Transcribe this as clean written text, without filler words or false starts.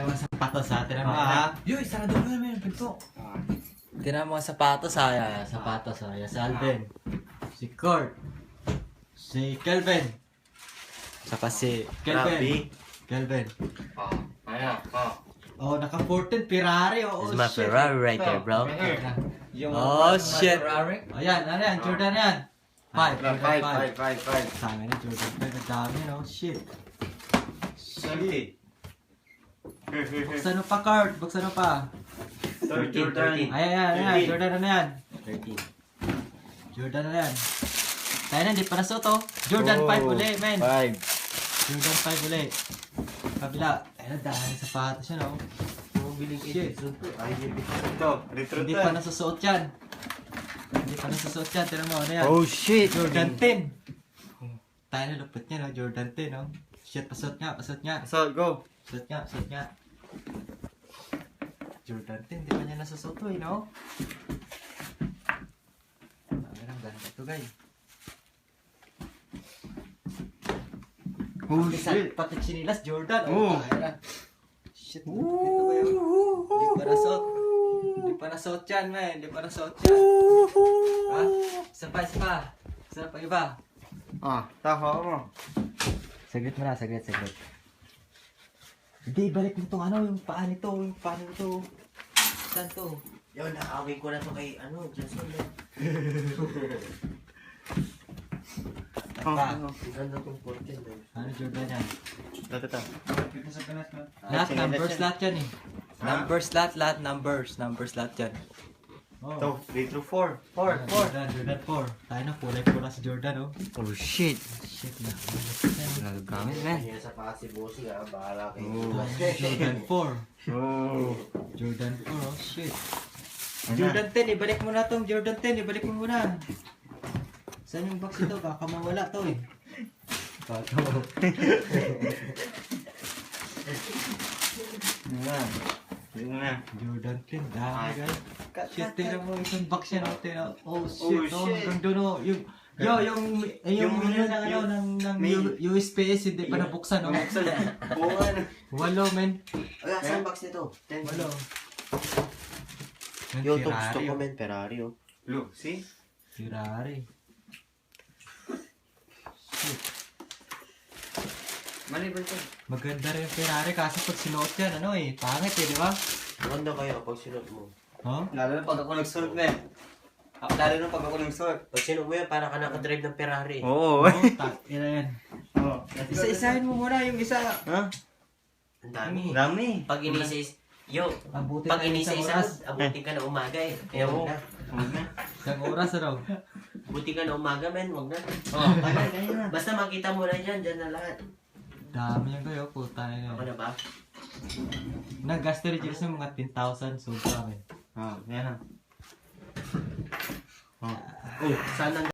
yung mga sapatos ha. Tinan mo ha. Yo, sarado mo naman yung pinto. Tinan mo ang sapatos ha. Sapatos ha. Si Alvin. Si Kurt. Si Kelvin. Saka si Kelvin. Kelvin. Oh, naka 14 Ferrari. Oh, This is my shit. Ferrari right there, bro. Oh, shit. Ferrari. Oh, yan. Ano yan? Jordan yan. 5. Jordan 5. 5. Sana na Jordan 5. Ang dami, no? Shit. Shit. Buksan mo pa, Kurt. Buksan mo pa. 13. Ayan. Jordan ano yan? 13. Jordan ano yan? Tayo na, hindi pa nasuot, oh. Jordan 5 uli, men. 5. Jordan 5 uli. Kabila. Tayo na, dahil sapatos yan, oh. Shit. Ito, retro Hindi pa nasusuot yan. Hindi pa nasusuot yan. Tinan mo, ano yan? Oh shit. Jordan 10. Tayo na, lupit niya, no? Jordan 10, no? Shit, pasot nga. So, go. Suot nga. Jordan 10, di pa niya nasusuot to, no? Ang ganda ito, guys. Oh shit. Pati chinilas, Jordan. Oh. Tayo na. Shit, ito ba yun? Hindi pa nasuot. Hindi pa nasuot yan, man. Hindi pa nasuot yan. Ha? Isa pa. Isa pa iba. Taho mo. Saglit mo na, saglit. Hindi, balik mo itong ano, yung paa nito. Saan to? Yo, nakawin ko na to kay, Johnson. Pa. Ganda tong 14, man. Ano Jordan yan? Ito. Lahat numbers lahat yan eh. Numbers lahat yan. Ito, retro 4. Jordan 4. Tayo na, kulay pula si Jordan, oh. Oh shit. Shit na. Nagagamit, man. Yan sa kasi bossing, bahala kayo. Jordan 4. Oh. Jordan 4, oh shit. Ano? Jordan 10, ibalik mo na tong Jordan 10, ibalik mo muna. Saan yung box ito? Baka mawala to eh. Baka Yun na. Jordan 10, dami guys. Shit, tingnan mo itong box yan, oh. Tingnan. Oh Oh, shit, oh, shit. hanggang doon, oh. Yung USPS hindi pa nabuksan, oh. Buwan. Walo, men. Wala, saan box nito? Walo. Yo, to gusto Ferrari, ko, oh. men, Ferrari, oh. Look, see? Ferrari. Shit. Maliban to. Maganda rin yung Ferrari kasi pag sinuot yan, ano eh, pangit eh, di ba? Maganda kayo pag sinot mo. Huh? Lalo na pag ako nagsuot, man. Lalo na pag ako nagsuot. Pag sinot mo yan, para ka nakadrive ng Ferrari. Oo. Ina yan. Oh. Isa-isahin mo muna yung isa. Ha? Ang dami. Dami. Pag yo, Abutin pag na yung isang inisa-isa, oras. abutin ka na umaga eh. Kaya Oo. wag na. Huwag na. Isang oras, ano? Buti ka na umaga, men, wag na. Oh, kaya na. Basta makita mo na dyan na lahat. Dami yung kayo, puta na Ako yan. na ba? Nag-gasto rin dyan sa mga 10,000 sobra, men. Yan na. Oh, sana